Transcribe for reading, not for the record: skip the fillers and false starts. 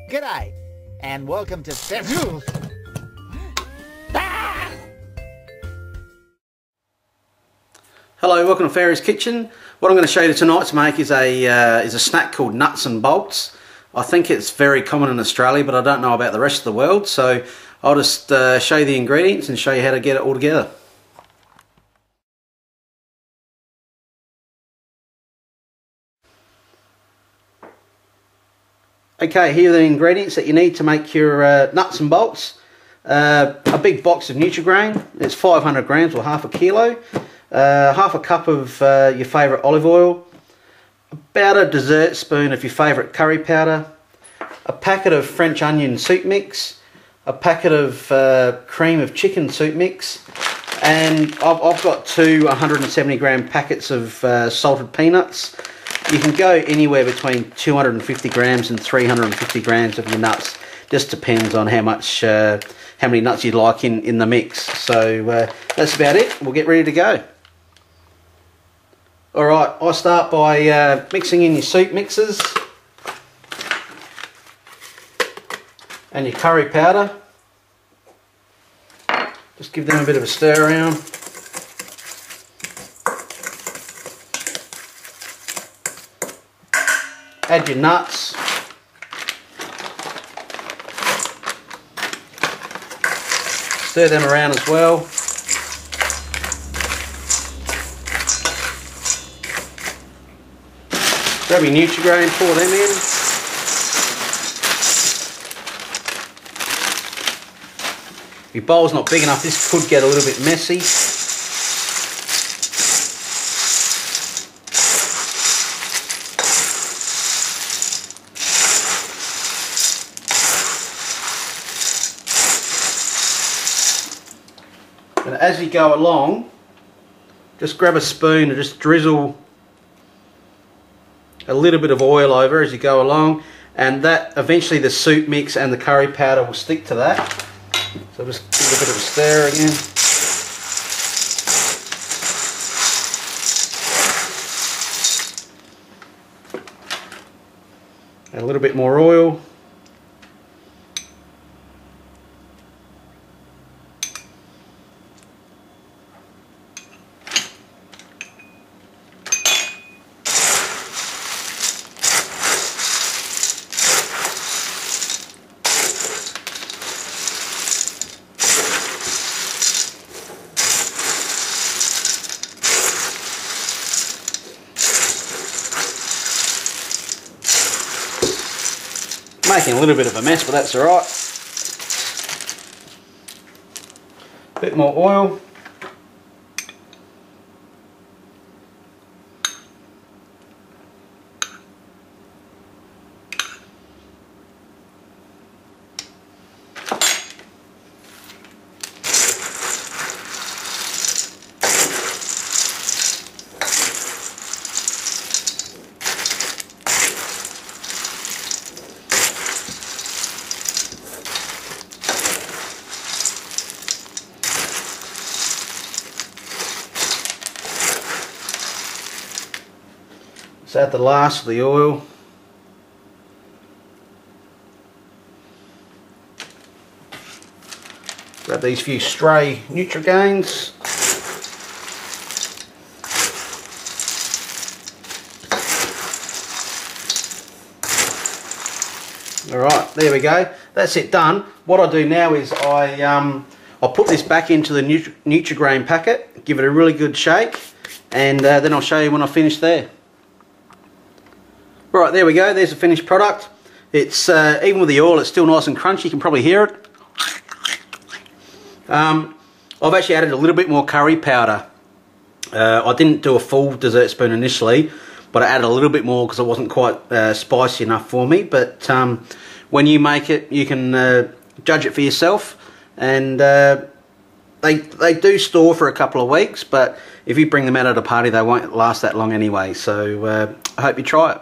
G'day, and welcome to Hello, welcome to Fairy's Kitchen. What I'm going to show you tonight to make is a snack called nuts and bolts. I think it's very common in Australia, but I don't know about the rest of the world, so I'll just show you the ingredients and show you how to get it all together. Okay, here are the ingredients that you need to make your nuts and bolts. A big box of Nutri-Grain, it's 500 grams or half a kilo. Half a cup of your favourite olive oil. About a dessert spoon of your favourite curry powder. A packet of French onion soup mix. A packet of cream of chicken soup mix. And I've got two 170 gram packets of salted peanuts. You can go anywhere between 250 grams and 350 grams of your nuts. Just depends on how many nuts you'd like in the mix. So that's about it. We'll get ready to go. Alright, I start by mixing in your soup mixes and your curry powder. Just give them a bit of a stir around. Add your nuts. Stir them around as well. Grab your Nutri-Grain, pour them in. If your bowl's not big enough, this could get a little bit messy. And as you go along, just grab a spoon and just drizzle a little bit of oil over as you go along, and that eventually the soup mix and the curry powder will stick to that. So just give it a bit of a stir again. Add a little bit more oil. Making a little bit of a mess, but that's alright. Bit more oil. Let's add the last of the oil. Grab these few stray Nutri-Grains. Alright, there we go. That's it done. What I do now is I'll put this back into the Nutri-Grain packet, give it a really good shake, and then I'll show you when I finish there. Right, there we go, there's the finished product. It's even with the oil, it's still nice and crunchy, you can probably hear it. I've actually added a little bit more curry powder. I didn't do a full dessert spoon initially, but I added a little bit more because it wasn't quite spicy enough for me. But when you make it, you can judge it for yourself. And they do store for a couple of weeks, but if you bring them out at a party, they won't last that long anyway. So I hope you try it.